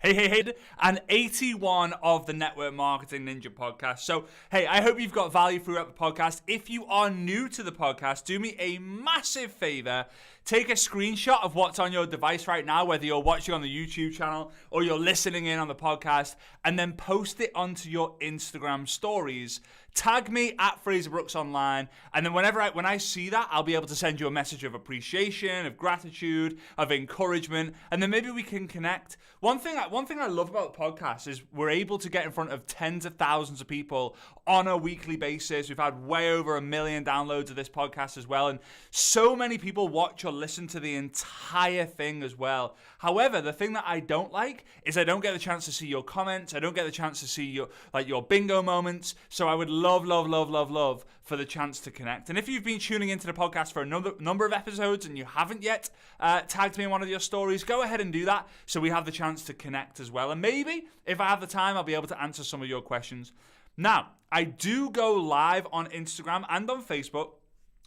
Hey, and 81 of the Network Marketing Ninja podcast. So, hey, I hope you've got value throughout the podcast. If you are new to the podcast, do me a massive favor. Take a screenshot of what's on your device right now, whether you're watching on the YouTube channel or you're listening in on the podcast, and then post it onto your Instagram stories. Tag me at Fraser Brooks Online, and then when I see that, I'll be able to send you a message of appreciation, of gratitude, of encouragement, and then maybe we can connect. One thing I love about the podcast is we're able to get in front of tens of thousands of people on a weekly basis. We've had way over 1 million downloads of this podcast as well, and so many people watch or listen to the entire thing as well. However, the thing that I don't like is I don't get the chance to see your comments. I don't get the chance to see your bingo moments. So I would love for the chance to connect. And if you've been tuning into the podcast for a number of episodes and you haven't yet tagged me in one of your stories, go ahead and do that so we have the chance to connect as well. And maybe if I have the time, I'll be able to answer some of your questions. Now, I do go live on Instagram and on Facebook,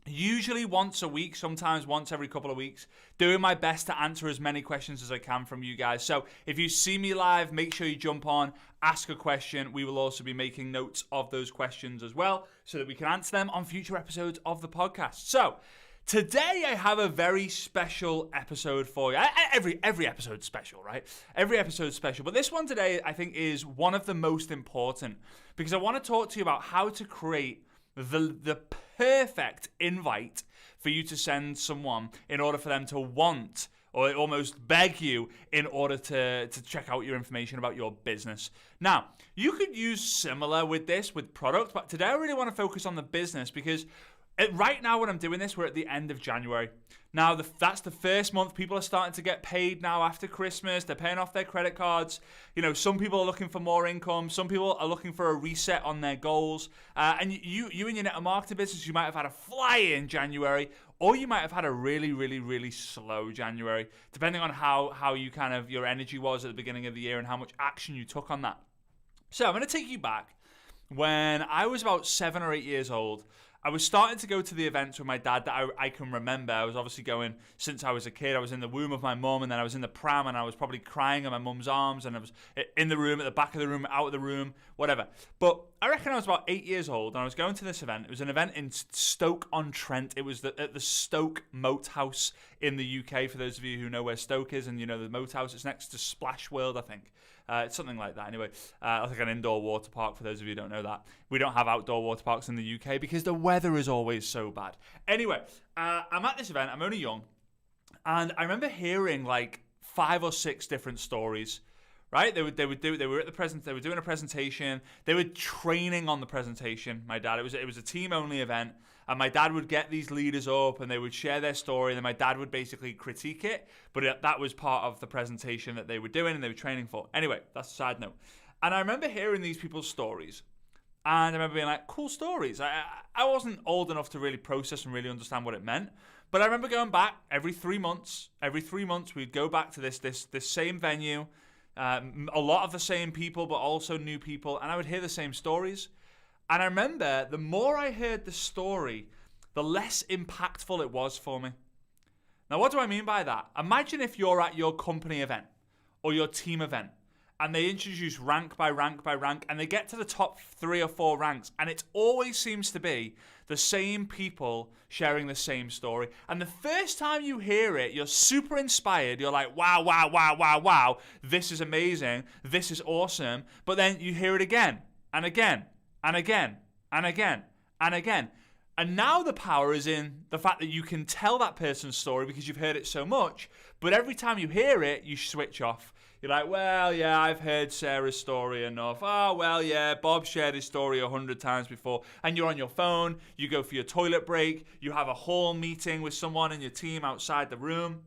usually once a week, sometimes once every couple of weeks, doing my best to answer as many questions as I can from you guys. So if you see me live, make sure you jump on, ask a question. We will also be making notes of those questions as well so that we can answer them on future episodes of the podcast. So today I have a very special episode for you. Every episode's special, right? Every episode's special. But this one today I think is one of the most important because I want to talk to you about how to create the perfect invite for you to send someone in order for them to want or almost beg you in order to check out your information about your business. Now, you could use similar with this with product, but today I really want to focus on the business because right now when I'm doing this, we're at the end of January. Now, that's the first month. People are starting to get paid now after Christmas. They're paying off their credit cards. You know, some people are looking for more income. Some people are looking for a reset on their goals. And you in your network marketing business, you might have had a fly-in January, or you might have had a really, really, really slow January, depending on how you kind of your energy was at the beginning of the year and how much action you took on that. So I'm going to take you back when I was about 7 or 8 years old. I was starting to go to the events with my dad that I can remember. I was obviously going since I was a kid. I was in the womb of my mum, and then I was in the pram, and I was probably crying in my mum's arms, and I was in the room, at the back of the room, out of the room, whatever. But I reckon I was about 8 years old, and I was going to this event. It was an event in Stoke-on-Trent. It was at the Stoke Moat House in the UK, for those of you who know where Stoke is, and you know the Moat House. It's next to Splash World, I think. It's something like that. Anyway, like an indoor water park, for those of you who don't know that. We don't have outdoor water parks in the UK because the weather is always so bad. Anyway, I'm at this event. I'm only young. And I remember hearing like 5 or 6 different stories, right? They were doing a presentation. They were training on the presentation, my dad. It was a team-only event. And my dad would get these leaders up and they would share their story, and then my dad would basically critique it. But that was part of the presentation that they were doing and they were training for. Anyway, that's a side note. And I remember hearing these people's stories. And I remember being like, cool stories. I wasn't old enough to really process and really understand what it meant. But I remember going back every 3 months. Every 3 months, we'd go back to this same venue. A lot of the same people, but also new people. And I would hear the same stories. And I remember the more I heard the story, the less impactful it was for me. Now, what do I mean by that? Imagine if you're at your company event or your team event and they introduce rank by rank by rank and they get to the top 3 or 4 ranks and it always seems to be the same people sharing the same story. And the first time you hear it, you're super inspired. You're like, wow, wow, wow, wow, wow. This is amazing. This is awesome. But then you hear it again and again. And again, and again, and again. And now the power is in the fact that you can tell that person's story because you've heard it so much, but every time you hear it, you switch off. You're like, well, yeah, I've heard Sarah's story enough. Oh, well, yeah, Bob shared his story 100 times before. And you're on your phone, you go for your toilet break, you have a hall meeting with someone in your team outside the room.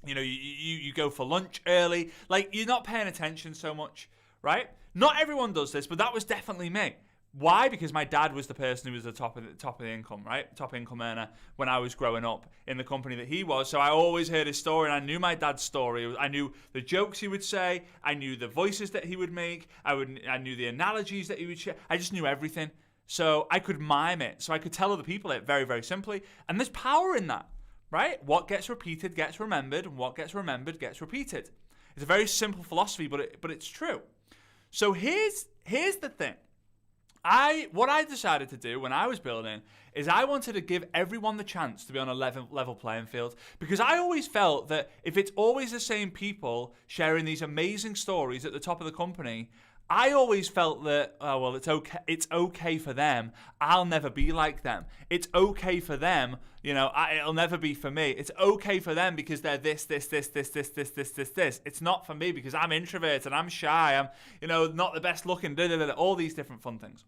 You know, you go for lunch early. Like, you're not paying attention so much, right? Not everyone does this, but that was definitely me. Why? Because my dad was the person who was the top of the income, right? Top income earner when I was growing up in the company that he was. So I always heard his story, and I knew my dad's story. I knew the jokes he would say. I knew the voices that he would make. I knew the analogies that he would share. I just knew everything. So I could mime it. So I could tell other people it very, very simply. And there's power in that, right? What gets repeated gets remembered, and what gets remembered gets repeated. It's a very simple philosophy, but it's true. So here's the thing. What I decided to do when I was building is I wanted to give everyone the chance to be on a level playing field, because I always felt that if it's always the same people sharing these amazing stories at the top of the company, I always felt that, oh, well, it's okay for them. I'll never be like them. It's okay for them. It'll never be for me. It's okay for them because they're this. It's not for me because I'm introverted, I'm shy, I'm, not the best looking, all these different fun things.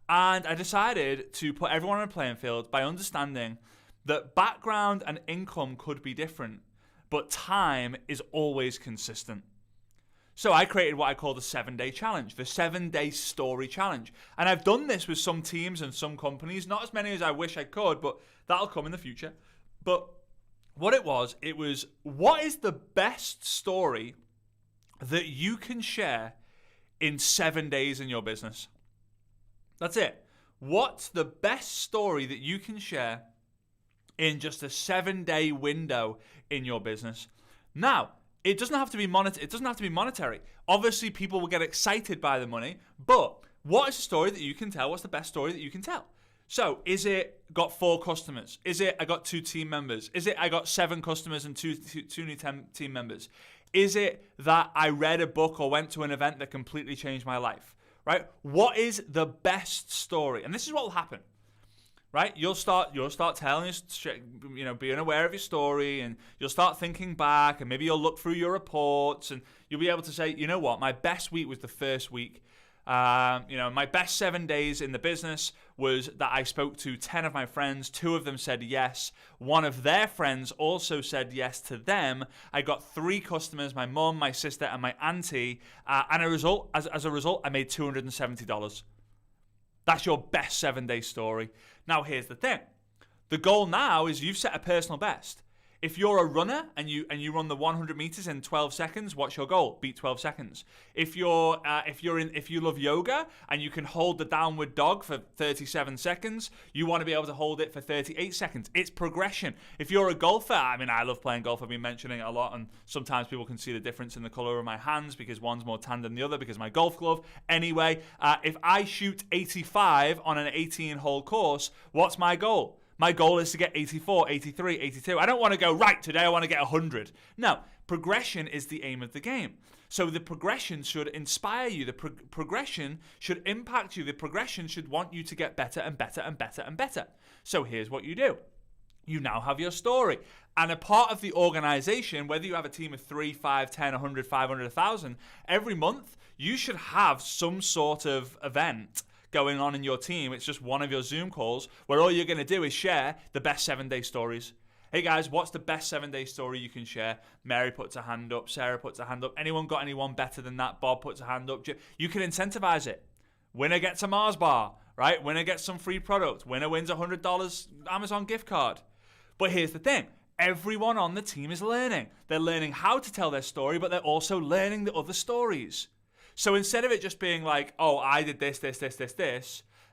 And I decided to put everyone on a playing field by understanding that background and income could be different, but time is always consistent. So I created what I call the 7-day challenge, the 7-day story challenge. And I've done this with some teams and some companies, not as many as I wish I could, but that'll come in the future. But what it was, what is the best story that you can share in 7 days in your business? That's it. What's the best story that you can share in just a 7-day window in your business? Now, it doesn't have to be monetary. Obviously, people will get excited by the money, but what is the story that you can tell? What's the best story that you can tell? So, is it got 4 customers? Is it I got 2 team members? Is it I got 7 customers and two new team members? Is it that I read a book or went to an event that completely changed my life? Right? What is the best story? And this is what will happen. Right? You'll start telling being aware of your story, and you'll start thinking back, and maybe you'll look through your reports, and you'll be able to say, you know what, my best week was the first week. My best 7 days in the business was that I spoke to 10 of my friends. 2 of them said yes. 1 of their friends also said yes to them. I got 3 customers, my mum, my sister, and my auntie. And as a result, I made $270. That's your best 7-day story. Now, here's the thing. The goal now is you've set a personal best. If you're a runner and you run the 100 meters in 12 seconds, what's your goal? Beat 12 seconds. If you love yoga and you can hold the downward dog for 37 seconds, you want to be able to hold it for 38 seconds. It's progression. If you're a golfer, I love playing golf. I've been mentioning it a lot, and sometimes people can see the difference in the color of my hands because one's more tan than the other because of my golf glove. Anyway, if I shoot 85 on an 18-hole course, what's my goal? My goal is to get 84, 83, 82. I don't want to go, right, today I want to get 100. No, progression is the aim of the game. So the progression should inspire you. The progression should impact you. The progression should want you to get better and better and better and better. So here's what you do. You now have your story. And a part of the organization, whether you have a team of 3, 5, 10, 100, 500, 1,000, every month you should have some sort of event going on in your team. It's just one of your Zoom calls where all you're going to do is share the best 7-day stories. Hey guys, what's the best 7-day story you can share? Mary puts her hand up. Sarah puts her hand up. Anyone got anyone better than that? Bob puts her hand up. You can incentivize it. Winner gets a Mars bar, right? Winner gets some free product. Winner wins $100 Amazon gift card. But here's the thing. Everyone on the team is learning. They're learning how to tell their story, but they're also learning the other stories. So instead of it just being like, oh, I did this,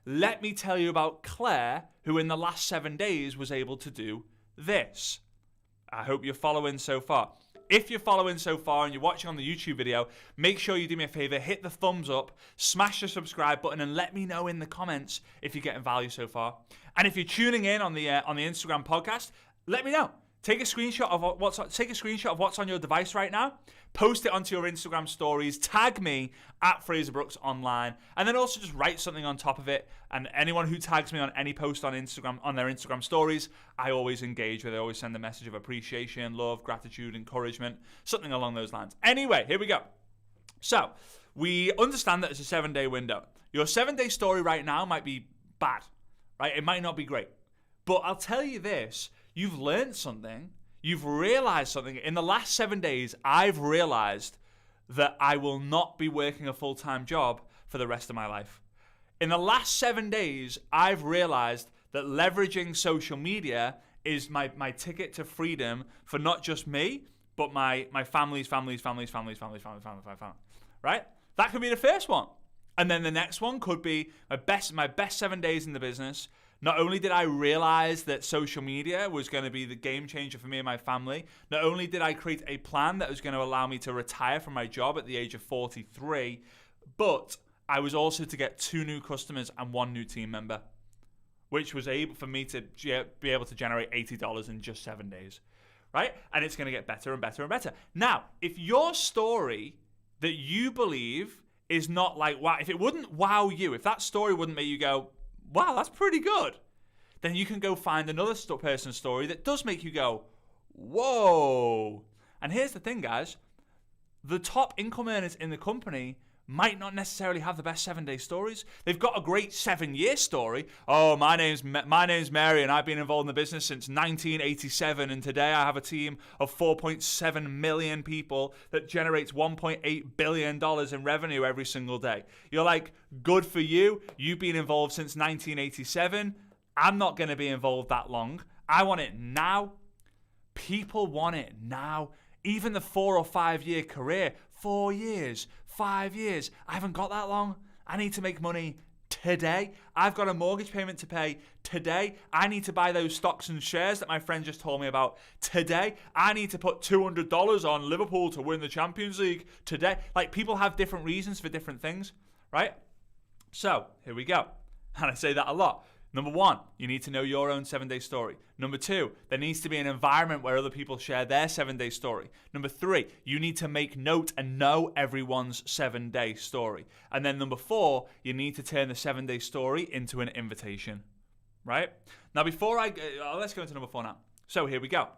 let me tell you about Claire, who in the last 7 days was able to do this. I hope you're following so far. If you're following so far and you're watching on the YouTube video, make sure you do me a favor, hit the thumbs up, smash the subscribe button, and let me know in the comments if you're getting value so far. And if you're tuning in on the Instagram podcast, let me know. Take a screenshot of what's on your device right now. Post it onto your Instagram stories. Tag me at Fraser Brooks Online, and then also just write something on top of it. And anyone who tags me on any post on Instagram, on their Instagram stories, I always engage with. I always send a message of appreciation, love, gratitude, encouragement, something along those lines. Anyway, here we go. So we understand that it's a 7-day window. Your 7-day story right now might be bad, right? It might not be great, but I'll tell you this. You've learned something. You've realized something. In the last 7 days, I've realized that I will not be working a full-time job for the rest of my life. In the last 7 days, I've realized that leveraging social media is my ticket to freedom for not just me, but my family's family. Right? That could be the first one. And then the next one could be my best 7 days in the business. Not only did I realize that social media was going to be the game changer for me and my family, not only did I create a plan that was going to allow me to retire from my job at the age of 43, but I was also to get 2 new customers and 1 new team member, which was able for me to be able to generate $80 in just 7 days, right? And it's going to get better and better and better. Now, if your story that you believe is not like, wow, if it wouldn't wow you, if that story wouldn't make you go, wow, that's pretty good, then you can go find another person's story that does make you go, whoa. And here's the thing, guys. The top income earners in the company might not necessarily have the best 7-day stories. They've got a great 7-year story. Oh, my name's Mary, and I've been involved in the business since 1987, and today I have a team of 4.7 million people that generates $1.8 billion in revenue every single day. You're like, good for you. You've been involved since 1987. I'm not going to be involved that long. I want it now. People want it now. Even the 4 or 5 year career, 4 years, 5 years. I haven't got that long. I need to make money today. I've got a mortgage payment to pay today. I need to buy those stocks and shares that my friend just told me about today. I need to put $200 on Liverpool to win the Champions League today. Like, people have different reasons for different things, right? So here we go. And I say that a lot. Number 1, you need to know your own 7-day story. Number 2, there needs to be an environment where other people share their 7-day story. Number 3, you need to make note and know everyone's 7-day story. And then number 4, you need to turn the 7-day story into an invitation, right? Now, before let's go into number 4 now. So here we go.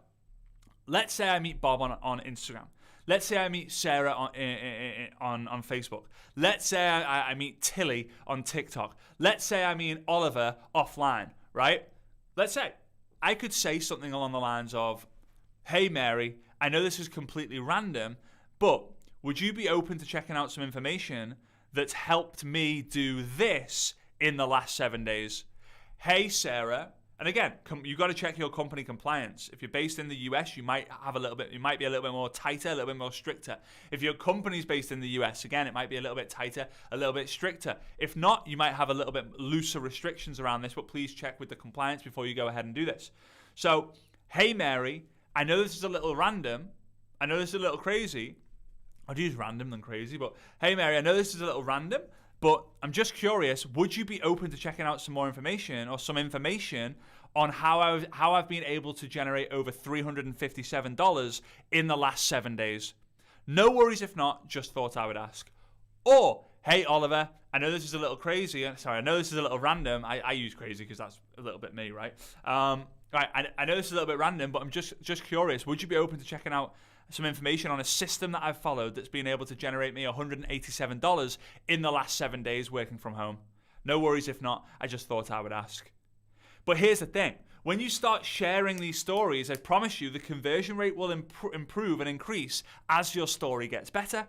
Let's say I meet Bob on Instagram. Let's say I meet Sarah on Facebook. Let's say I meet Tilly on TikTok. Let's say I meet Oliver offline, right? Let's say I could say something along the lines of, hey, Mary, I know this is completely random, but would you be open to checking out some information that's helped me do this in the last 7 days? Hey, Sarah. And again, you've got to check your company compliance. If you're based in the US, you might be a little bit more tighter, a little bit more stricter. If your company's based in the US, again, it might be a little bit tighter, a little bit stricter. If not, you might have a little bit looser restrictions around this, but please check with the compliance before you go ahead and do this. So, hey, Mary, I know this is a little random. I know this is a little crazy. I'd use random than crazy, but hey, Mary, I know this is a little random, but I'm just curious, would you be open to checking out some more information or some information on how I've been able to generate over $357 in the last 7 days? No worries if not, just thought I would ask. Or, hey, Oliver, I know this is a little crazy. Sorry, I know this is a little random. I use crazy because that's a little bit me, right? Right, I know this is a little bit random, but I'm just curious. Would you be open to checking out some information on a system that I've followed that's been able to generate me $187 in the last 7 days working from home? No worries if not, I just thought I would ask. But here's the thing. When you start sharing these stories, I promise you the conversion rate will improve and increase as your story gets better.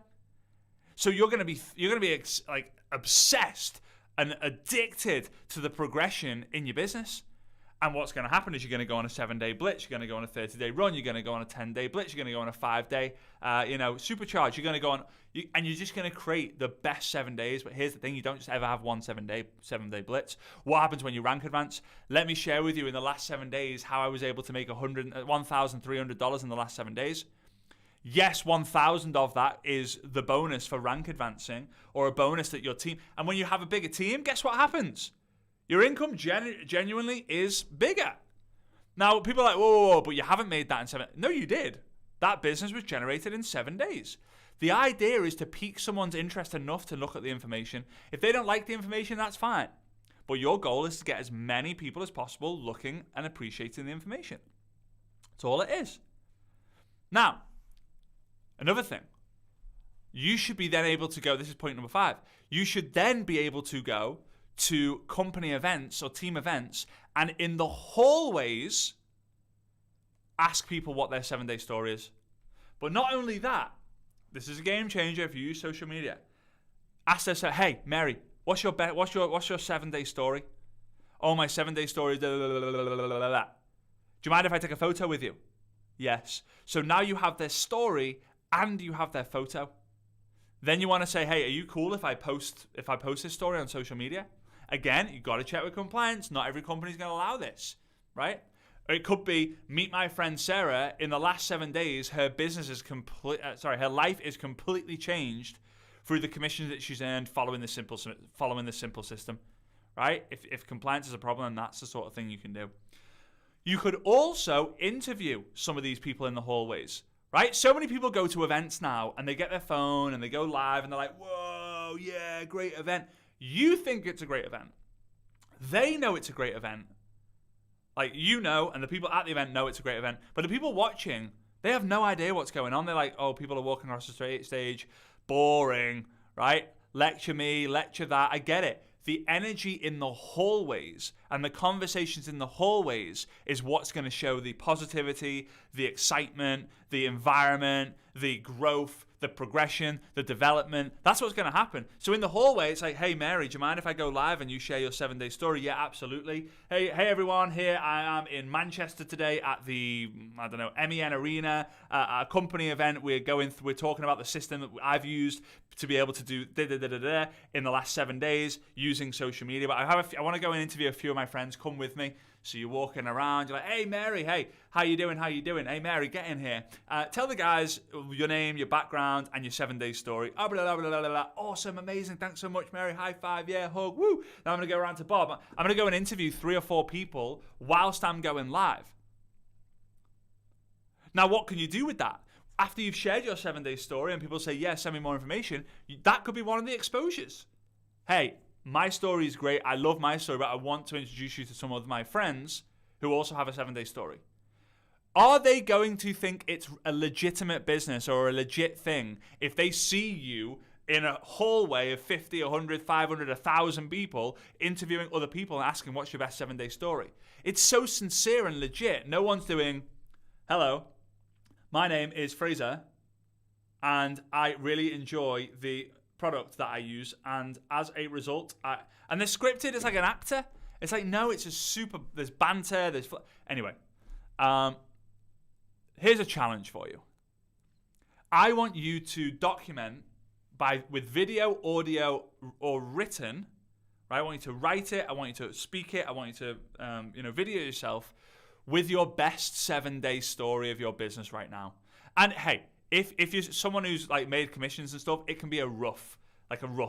So you're going to be like obsessed and addicted to the progression in your business. And what's going to happen is you're going to go on a 7-day blitz, you're going to go on a 30-day run, you're going to go on a 10-day blitz, you're going to go on a 5-day, supercharge. You're going to go on, and you're just going to create the best 7 days. But here's the thing: you don't just ever have one 7-day blitz. What happens when you rank advance? Let me share with you in the last 7 days how I was able to make $1,300 in the last 7 days. Yes, 1,000 of that is the bonus for rank advancing, or a bonus that your team. And when you have a bigger team, guess what happens? Your income genuinely is bigger. Now, people are like, whoa, but you haven't made that in 7. No, you did. That business was generated in 7 days. The idea is to pique someone's interest enough to look at the information. If they don't like the information, that's fine. But your goal is to get as many people as possible looking and appreciating the information. That's all it is. Now, another thing. You should be then able to go, this is point number 5. You should then be able to go to company events or team events, and in the hallways ask people what their 7-day story is. But not only that, this is a game changer if you use social media. Ask them, hey, Mary, what's your 7-day story? Oh, my 7-day story. Do you mind if I take a photo with you? Yes. So now you have their story and you have their photo. Then you want to say, hey, are you cool if I post this story on social media? Again, you've got to check with compliance. Not every company's going to allow this, right? Or it could be, meet my friend Sarah. In the last 7 days, her business is her life is completely changed through the commissions that she's earned following the simple system, right? If compliance is a problem, that's the sort of thing you can do. You could also interview some of these people in the hallways, right? So many people go to events now and they get their phone and they go live and they're like, whoa, yeah, great event. You think it's a great event. They know it's a great event. Like, you know, and the people at the event know it's a great event. But the people watching, they have no idea what's going on. They're like, oh, people are walking across the stage. Boring, right? Lecture me, lecture that. I get it. The energy in the hallways and the conversations in the hallways is what's going to show the positivity, the excitement, the environment, the growth, the progression, the development. That's what's going to happen. So in the hallway, it's like, hey, Mary, do you mind if I go live and you share your 7-day story? Yeah, absolutely. Hey, everyone. Here I am in Manchester today at the, MEN Arena, a company event. We're talking about the system that I've used to be able to do in the last 7 days using social media. But I want to go and interview a few of my friends. Come with me. So you're walking around, you're like, hey, Mary, hey, how you doing? Hey, Mary, get in here. Tell the guys your name, your background, and your 7-day story. Oh, blah, blah, blah, blah, blah. Awesome, amazing, thanks so much, Mary. High five, yeah, hug, woo. Now I'm going to go around to Bob. I'm going to go and interview 3 or 4 people whilst I'm going live. Now, what can you do with that? After you've shared your 7-day story and people say, yeah, send me more information, that could be one of the exposures. Hey, my story is great. I love my story, but I want to introduce you to some of my friends who also have a 7-day story. Are they going to think it's a legitimate business or a legit thing if they see you in a hallway of 50, 100, 500, 1,000 people interviewing other people and asking what's your best 7-day story? It's so sincere and legit. No one's doing, hello, my name is Fraser, and I really enjoy the product that I use, and as a result, and they're scripted. It's like an actor. It's like, no, it's just super. There's banter. Anyway. Here's a challenge for you. I want you to document with video, audio, or written. Right? I want you to write it. I want you to speak it. I want you to video yourself with your best 7-day story of your business right now. And hey, if you're someone who's like made commissions and stuff, it can be a rough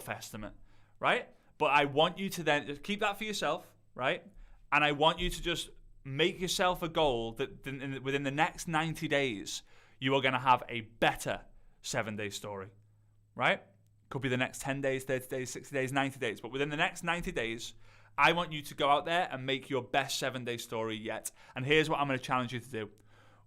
estimate, right? But I want you to then just keep that for yourself, right? And I want you to just make yourself a goal that within the next 90 days, you are going to have a better 7-day story, right? Could be the next 10 days, 30 days, 60 days, 90 days. But within the next 90 days, I want you to go out there and make your best 7-day story yet. And here's what I'm going to challenge you to do.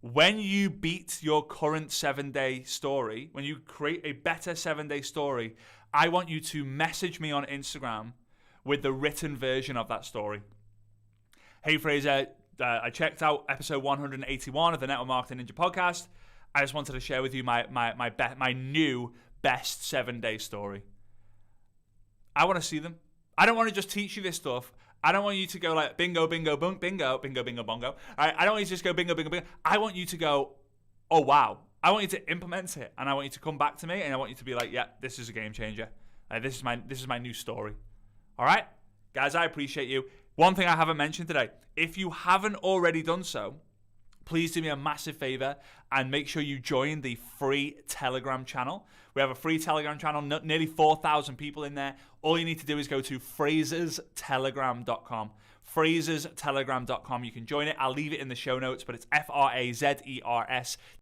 When you beat your current 7-day story, when you create a better 7-day story, I want you to message me on Instagram with the written version of that story. Hey, Fraser, I checked out episode 181 of the Network Marketing Ninja podcast. I just wanted to share with you my new best 7-day story. I want to see them. I don't want to just teach you this stuff. I don't want you to go like bingo, bingo, boom, bingo, bingo, bingo, bongo. I don't want you to just go bingo, bingo, bingo. I want you to go, oh, wow. I want you to implement it, and I want you to come back to me, and I want you to be like, yeah, this is a game changer. This is my new story. All right? Guys, I appreciate you. One thing I haven't mentioned today, if you haven't already done so, please do me a massive favor and make sure you join the free Telegram channel. We have a free Telegram channel, nearly 4,000 people in there. All you need to do is go to FrasersTelegram.com. FrasersTelegram.com. You can join it. I'll leave it in the show notes, but it's FrasersTelegram.com.